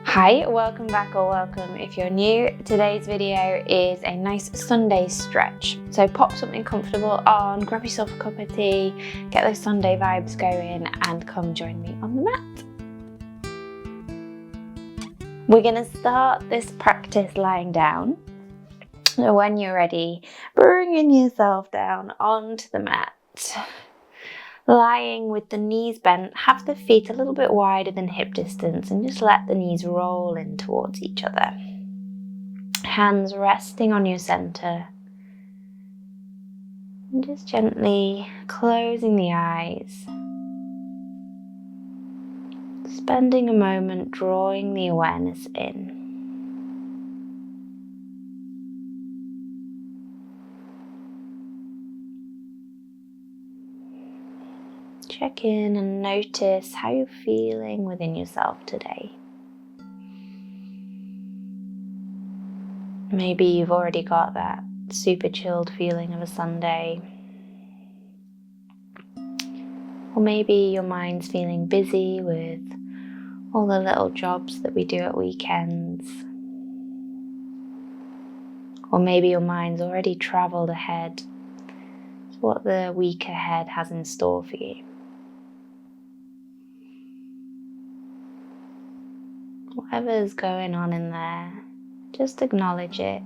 Hi, welcome back or welcome if you're new. Today's video is a nice Sunday stretch. So pop something comfortable on, grab yourself a cup of tea, get those Sunday vibes going and come join me on the mat. We're going to start this practice lying down. So when you're ready, bringing yourself down onto the mat. Lying with the knees bent, have the feet a little bit wider than hip distance and just let the knees roll in towards each other. Hands resting on your center. And just gently closing the eyes. Spending a moment drawing the awareness in. Check in and notice how you're feeling within yourself today. Maybe you've already got that super chilled feeling of a Sunday. Or maybe your mind's feeling busy with all the little jobs that we do at weekends. Or maybe your mind's already travelled ahead to what the week ahead has in store for you. Whatever's going on in there, just acknowledge it.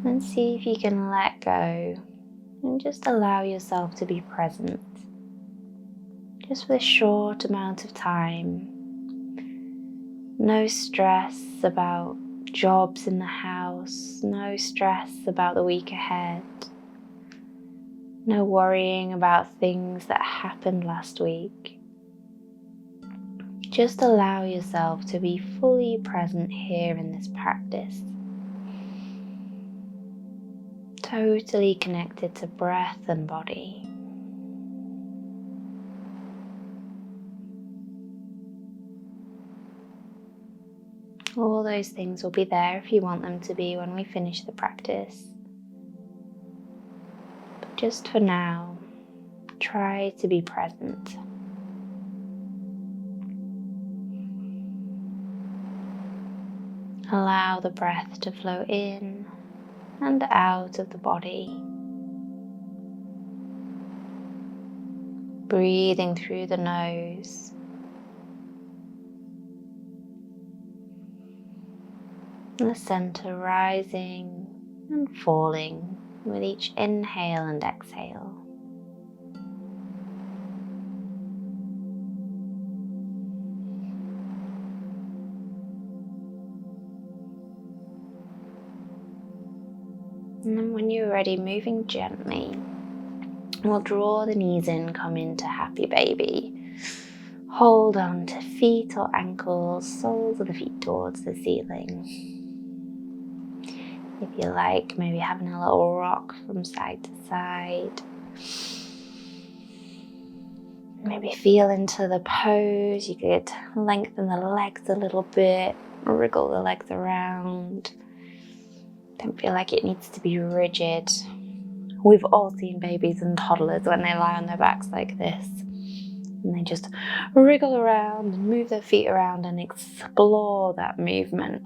And see if you can let go and just allow yourself to be present. Just for a short amount of time. No stress about jobs in the house, no stress about the week ahead. No worrying about things that happened last week. Just allow yourself to be fully present here in this practice. Totally connected to breath and body. All those things will be there if you want them to be when we finish the practice. But just for now, try to be present. Allow the breath to flow in and out of the body. Breathing through the nose. The center rising and falling with each inhale and exhale. And then when you're ready, moving gently, we'll draw the knees in, come into happy baby. Hold on to feet or ankles, soles of the feet towards the ceiling. If you like, maybe having a little rock from side to side. Maybe feel into the pose. You could lengthen the legs a little bit, wriggle the legs around. Don't feel like it needs to be rigid. We've all seen babies and toddlers when they lie on their backs like this. And they just wriggle around and move their feet around and explore that movement.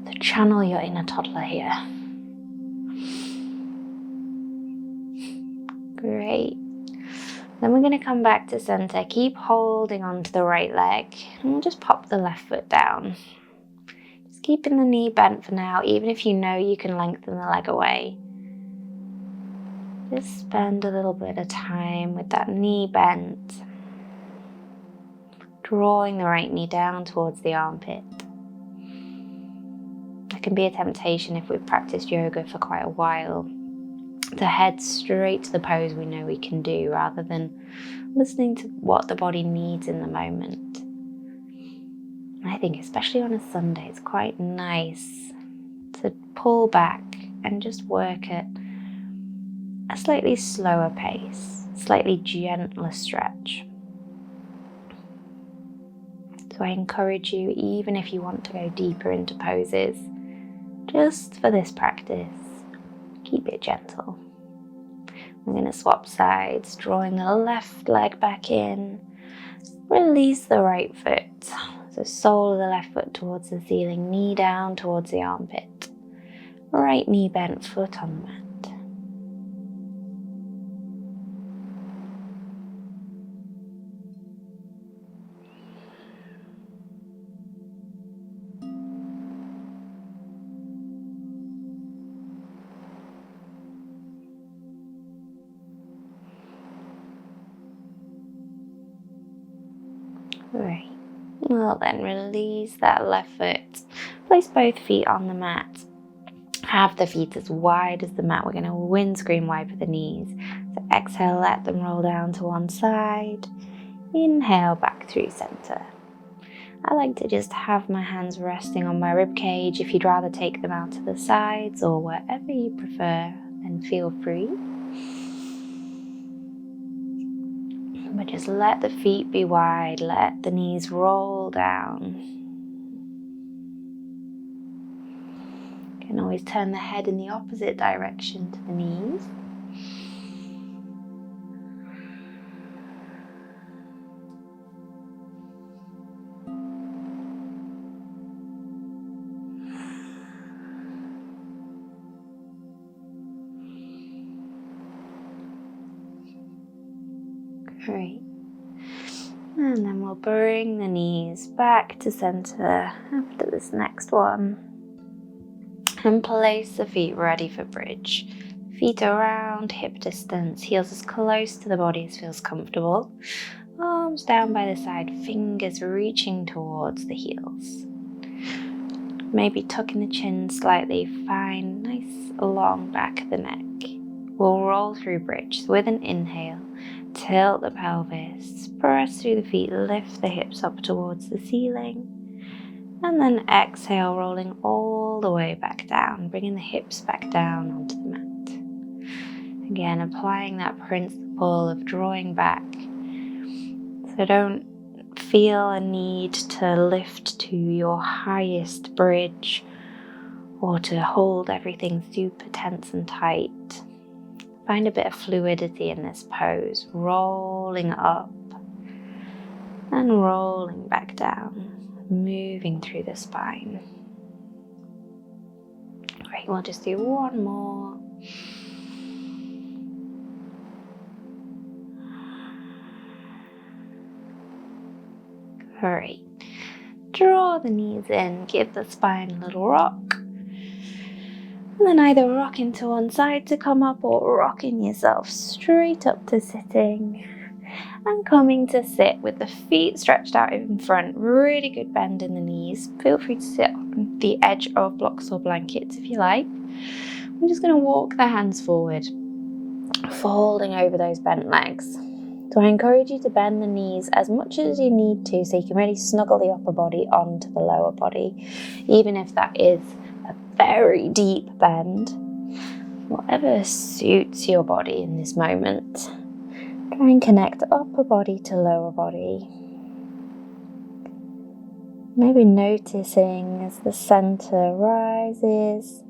So channel your inner toddler here. Great. Then we're going to come back to center. Keep holding onto the right leg. And we'll just pop the left foot down. Keeping the knee bent for now, even if you know you can lengthen the leg away. Just spend a little bit of time with that knee bent. Drawing the right knee down towards the armpit. It can be a temptation if we've practiced yoga for quite a while to head straight to the pose we know we can do rather than listening to what the body needs in the moment. I think especially on a Sunday, it's quite nice to pull back and just work at a slightly slower pace, slightly gentler stretch. So I encourage you, even if you want to go deeper into poses, just for this practice, keep it gentle. I'm going to swap sides, drawing the left leg back in Release the right foot. So sole of the left foot towards the ceiling, knee down towards the armpit. Right knee bent, foot on the mat. Right. Well then, release that left foot. Place both feet on the mat. Have the feet as wide as the mat. We're going to windscreen wiper the knees. So exhale, let them roll down to one side. Inhale, back through center. I like to just have my hands resting on my rib cage. If you'd rather take them out to the sides or wherever you prefer, then feel free. But just let the feet be wide, let the knees roll down. You can always turn the head in the opposite direction to the knees. Great. And then we'll bring the knees back to center after this next one. And place the feet ready for bridge. Feet around hip distance, heels as close to the body as feels comfortable. Arms down by the side, fingers reaching towards the heels. Maybe tucking the chin slightly, find nice long back of the neck. We'll roll through bridge with an inhale. Tilt the pelvis, press through the feet, lift the hips up towards the ceiling. And then exhale, rolling all the way back down, bringing the hips back down onto the mat. Again, applying that principle of drawing back. So don't feel a need to lift to your highest bridge or to hold everything super tense and tight. Find a bit of fluidity in this pose, rolling up and rolling back down, moving through the spine. Great, we'll just do one more. Great. Draw the knees in, give the spine a little rock. And then either rocking to one side to come up or rocking yourself straight up to sitting. And coming to sit with the feet stretched out in front. Really good bend in the knees. Feel free to sit on the edge of blocks or blankets if you like. We're just going to walk the hands forward, folding over those bent legs. So I encourage you to bend the knees as much as you need to so you can really snuggle the upper body onto the lower body, even if that is a very deep bend. Whatever suits your body in this moment. Try and connect upper body to lower body. Maybe noticing as the center rises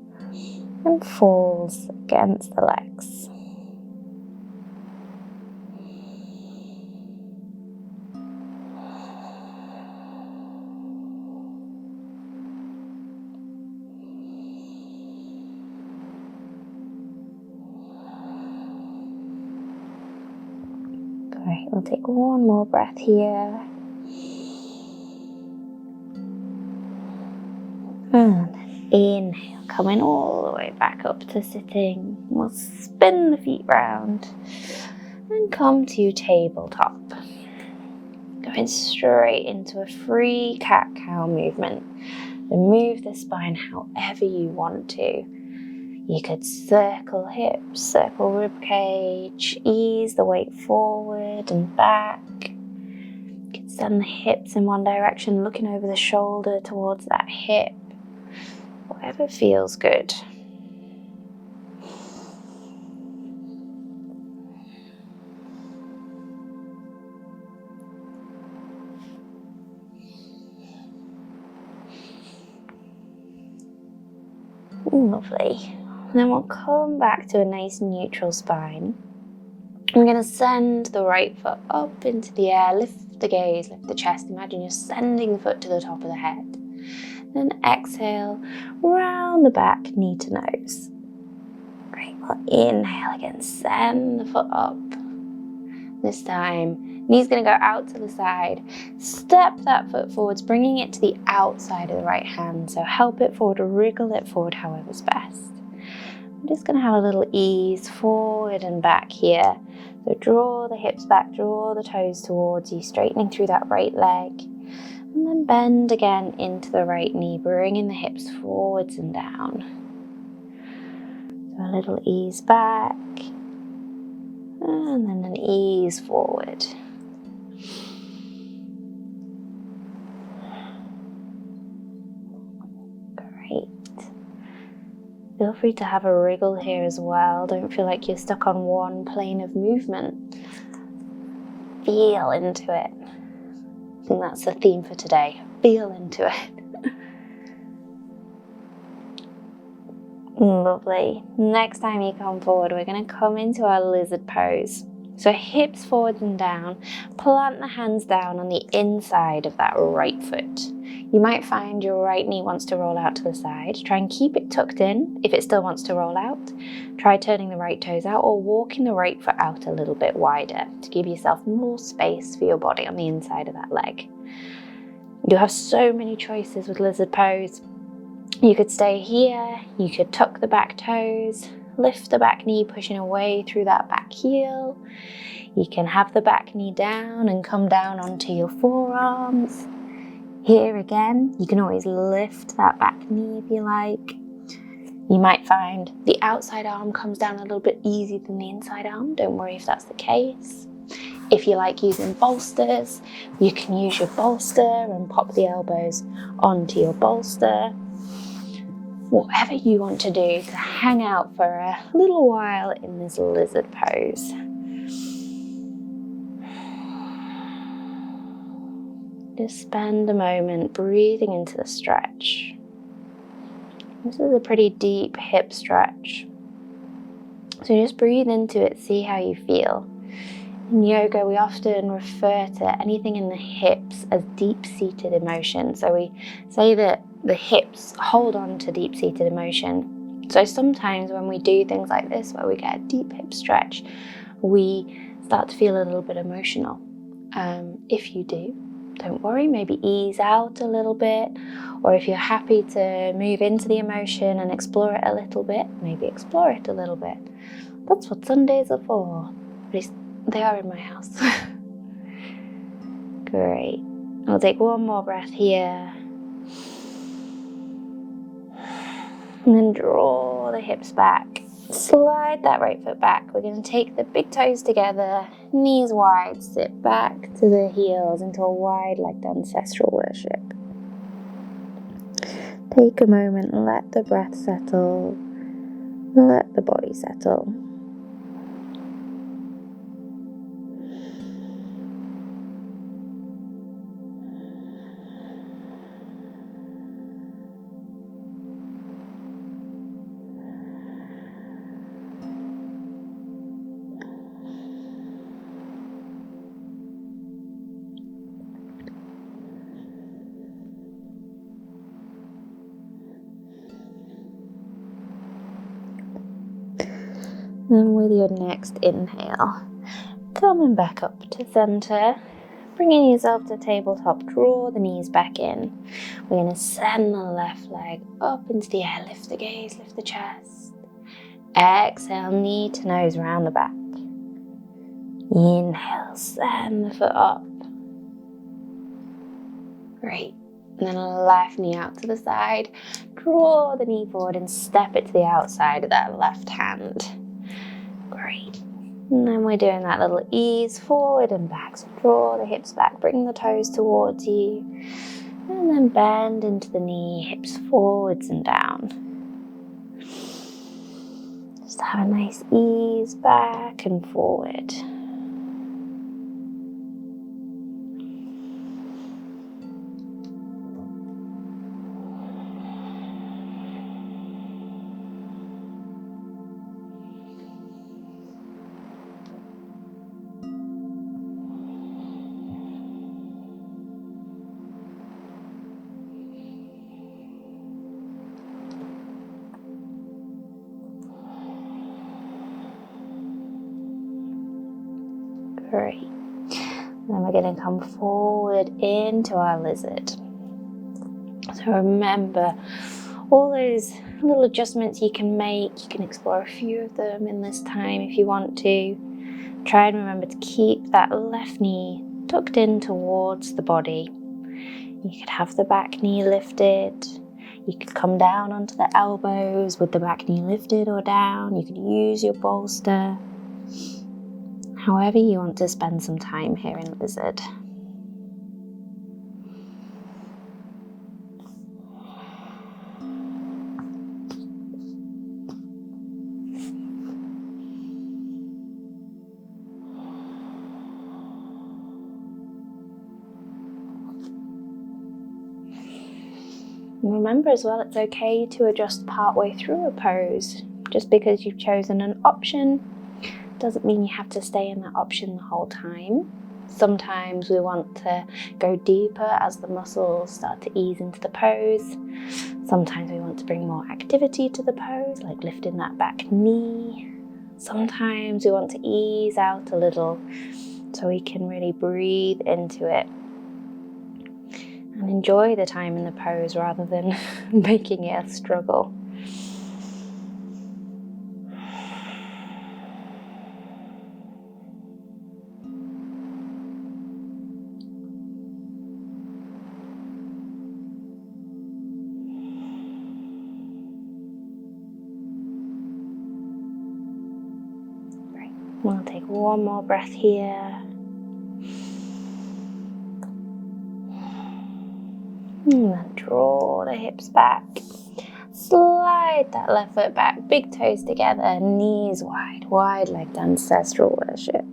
and falls against the legs. Great, we'll take one more breath here. And inhale, coming all the way back up to sitting. We'll spin the feet round and come to tabletop. Going straight into a free cat-cow movement. And move the spine however you want to. You could circle hips, circle rib cage, ease the weight forward and back. You could send the hips in one direction, looking over the shoulder towards that hip. Whatever feels good. Lovely. And then we'll come back to a nice neutral spine. I'm going to send the right foot up into the air, lift the gaze, lift the chest. Imagine you're sending the foot to the top of the head. Then exhale, round the back, knee to nose. Great, well, inhale again, send the foot up. This time, knee's gonna go out to the side. Step that foot forwards, bringing it to the outside of the right hand. So help it forward, wriggle it forward, however's best. I'm just gonna have a little ease forward and back here. So draw the hips back, draw the toes towards you, straightening through that right leg. And then bend again into the right knee, bringing the hips forwards and down. So a little ease back. And then an ease forward. Great. Feel free to have a wriggle here as well. Don't feel like you're stuck on one plane of movement. Feel into it. I think that's the theme for today. Feel into it. Lovely. Next time you come forward, we're going to come into our lizard pose. So hips forwards and down. Plant the hands down on the inside of that right foot. You might find your right knee wants to roll out to the side. Try and keep it tucked in. If it still wants to roll out, try turning the right toes out or walking the right foot out a little bit wider to give yourself more space for your body on the inside of that leg. You have so many choices with lizard pose. You could stay here, you could tuck the back toes, lift the back knee, pushing away through that back heel. You can have the back knee down and come down onto your forearms. Here again, you can always lift that back knee if you like. You might find the outside arm comes down a little bit easier than the inside arm. Don't worry if that's the case. If you like using bolsters, you can use your bolster and pop the elbows onto your bolster. Whatever you want to do to hang out for a little while in this lizard pose. Just spend a moment breathing into the stretch. This is a pretty deep hip stretch. So just breathe into it, see how you feel. In yoga, we often refer to anything in the hips as deep-seated emotion. So we say that the hips hold on to deep-seated emotion. So sometimes when we do things like this, where we get a deep hip stretch, we start to feel a little bit emotional. If you do, don't worry, maybe ease out a little bit. Or if you're happy to move into the emotion and explore it a little bit, maybe explore it a little bit. That's what Sundays are for. At least they are in my house. Great. I'll take one more breath here. And then draw the hips back. Slide that right foot back. We're going to take the big toes together, knees wide, sit back to the heels into a wide-legged ancestral worship. Take a moment and let the breath settle. Let the body settle. And with your next inhale, coming back up to center, bringing yourself to tabletop, draw the knees back in. We're going to send the left leg up into the air, lift the gaze, lift the chest. Exhale, knee to nose, round the back. Inhale, send the foot up. Great. And then left knee out to the side, draw the knee forward and step it to the outside of that left hand. Great. And then we're doing that little ease forward and back. So draw the hips back, bring the toes towards you. And then bend into the knee, hips forwards and down. Just have a nice ease back and forward. Great. Then we're going to come forward into our lizard. So remember, all those little adjustments you can make, you can explore a few of them in this time if you want to. Try and remember to keep that left knee tucked in towards the body. You could have the back knee lifted. You could come down onto the elbows with the back knee lifted or down. You could use your bolster. However you want to spend some time here in lizard. Remember as well, it's okay to adjust partway through a pose. Just because you've chosen an option doesn't mean you have to stay in that option the whole time. Sometimes we want to go deeper as the muscles start to ease into the pose. Sometimes we want to bring more activity to the pose, like lifting that back knee. Sometimes we want to ease out a little so we can really breathe into it and enjoy the time in the pose rather than making it a struggle. Great. We'll take one more breath here. And then draw the hips back. Slide that left foot back, big toes together, knees wide, wide like ancestral worship.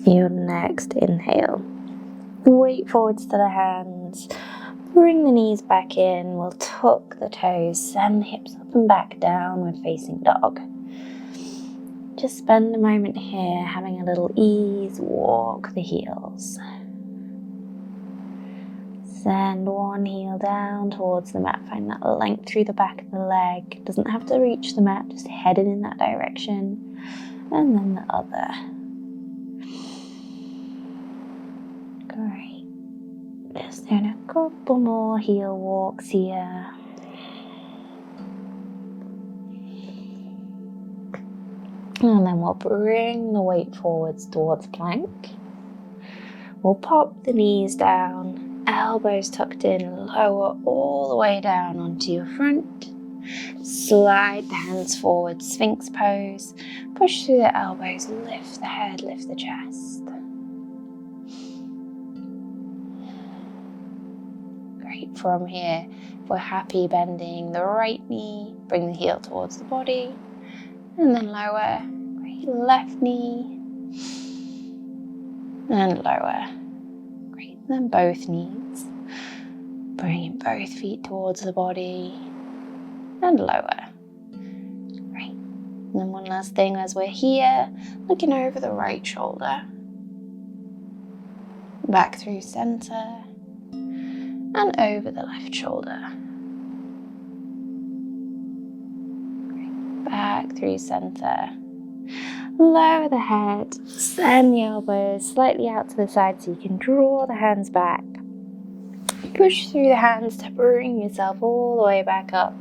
Your next inhale. Weight forwards to the hands. Bring the knees back in. We'll tuck the toes. Send the hips up and back, downward facing dog. Just spend a moment here having a little ease. Walk the heels. Send one heel down towards the mat. Find that length through the back of the leg. Doesn't have to reach the mat, just headed in that direction. And then the other. Great. Just doing a couple more heel walks here. And then we'll bring the weight forwards towards plank. We'll pop the knees down, elbows tucked in, lower all the way down onto your front. Slide the hands forward, Sphinx pose. Push through the elbows, lift the head, lift the chest. Great. From here, if we're happy, bending the right knee, bring the heel towards the body, and then lower. Great. Left knee, and lower. Great. Then both knees. Bringing both feet towards the body, and lower. Great. And then one last thing as we're here, looking over the right shoulder. Back through center. And over the left shoulder. Great. Back through center. Lower the head. Send the elbows slightly out to the side so you can draw the hands back. Push through the hands to bring yourself all the way back up.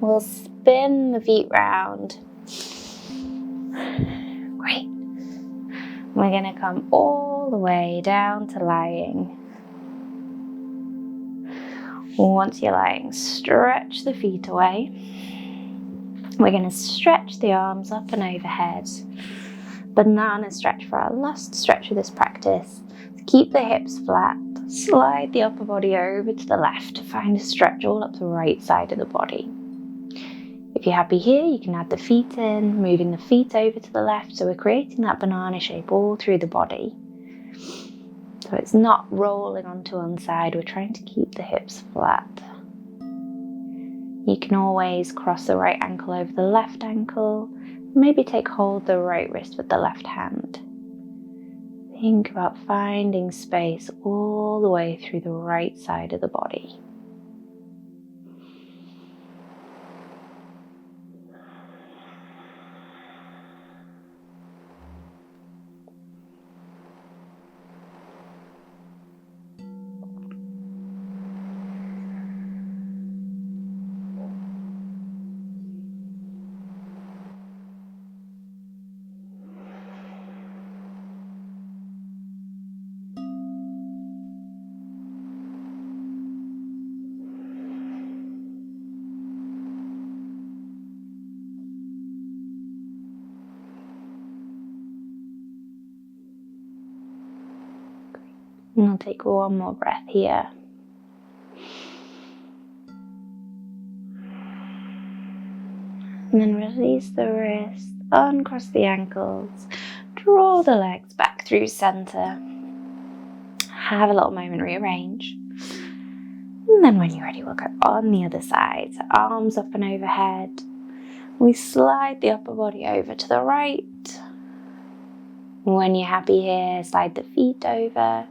We'll spin the feet round. Great. We're going to come all the way down to lying. Once you're lying, stretch the feet away. We're going to stretch the arms up and overhead. Banana stretch for our last stretch of this practice. Keep the hips flat. Slide the upper body over to the left to find a stretch all up the right side of the body. If you're happy here, you can add the feet in, moving the feet over to the left, so we're creating that banana shape all through the body. So it's not rolling onto one side, we're trying to keep the hips flat. You can always cross the right ankle over the left ankle, maybe take hold of the right wrist with the left hand. Think about finding space all the way through the right side of the body. And I'll take one more breath here. And then release the wrists, uncross the ankles, draw the legs back through center. Have a little moment, rearrange. And then when you're ready, we'll go on the other side. So arms up and overhead. We slide the upper body over to the right. When you're happy here, slide the feet over.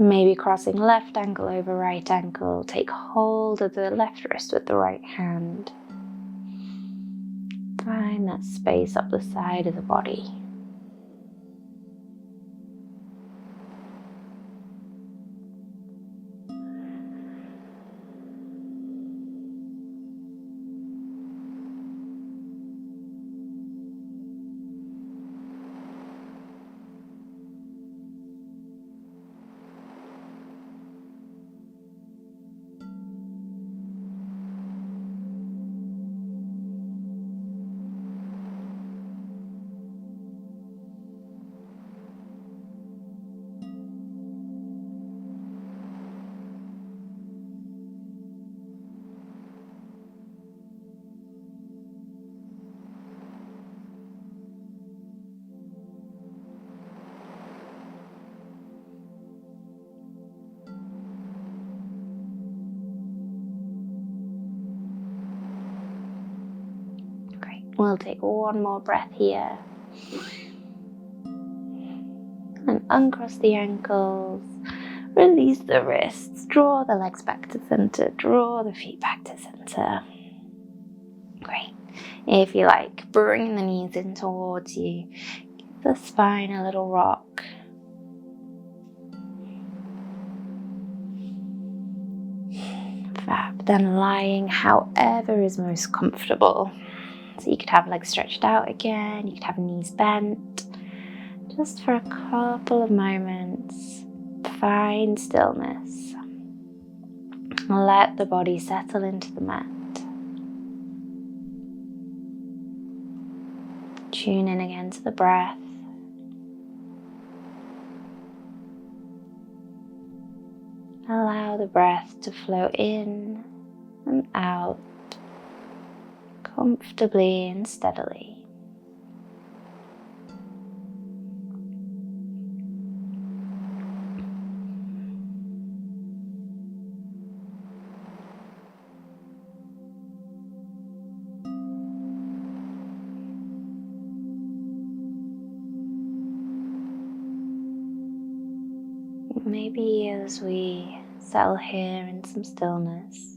Maybe crossing left ankle over right ankle. Take hold of the left wrist with the right hand. Find that space up the side of the body. We'll take one more breath here. And uncross the ankles, release the wrists, draw the legs back to center, draw the feet back to center. Great. If you like, bring the knees in towards you. Give the spine a little rock. Fab. Then lying however is most comfortable. So you could have legs stretched out again, you could have knees bent. Just for a couple of moments, find stillness. Let the body settle into the mat. Tune in again to the breath. Allow the breath to flow in and out comfortably and steadily. Maybe as we settle here in some stillness,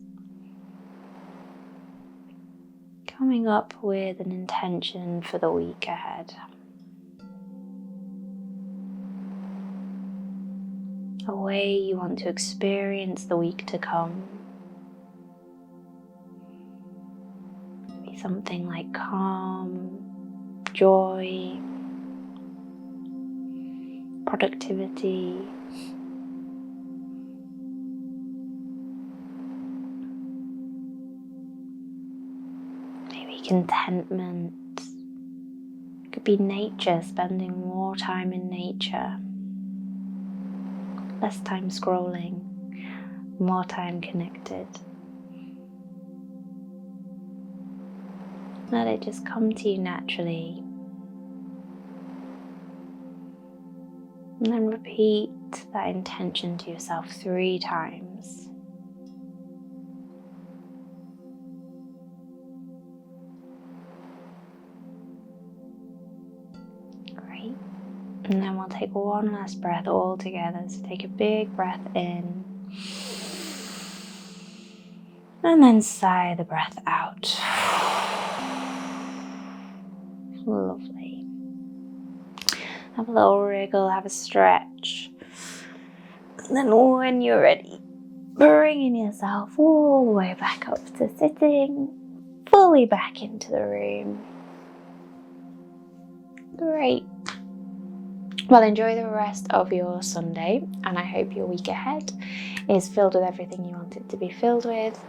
coming up with an intention for the week ahead. A way you want to experience the week to come. Maybe something like calm, joy, productivity. Contentment. It could be nature, spending more time in nature. less time scrolling, more time connected. Let it just come to you naturally. And then repeat that intention to yourself 3 times. Great. And then we'll take one last breath all together. So take a big breath in. And then sigh the breath out. Lovely. Have a little wriggle, have a stretch. And then when you're ready, bringing yourself all the way back up to sitting, fully back into the room. Great. Well, enjoy the rest of your Sunday, and I hope your week ahead is filled with everything you want it to be filled with.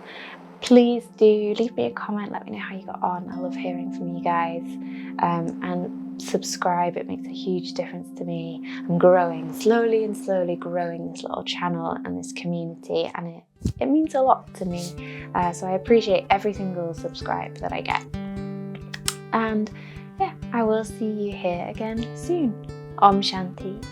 Please do leave me a comment, let me know how you got on. I love hearing from you guys, and subscribe. It makes a huge difference to me. I'm growing, slowly growing this little channel and this community, and it means a lot to me. So I appreciate every single subscribe that I get. And yeah, I will see you here again soon. Om Shanti.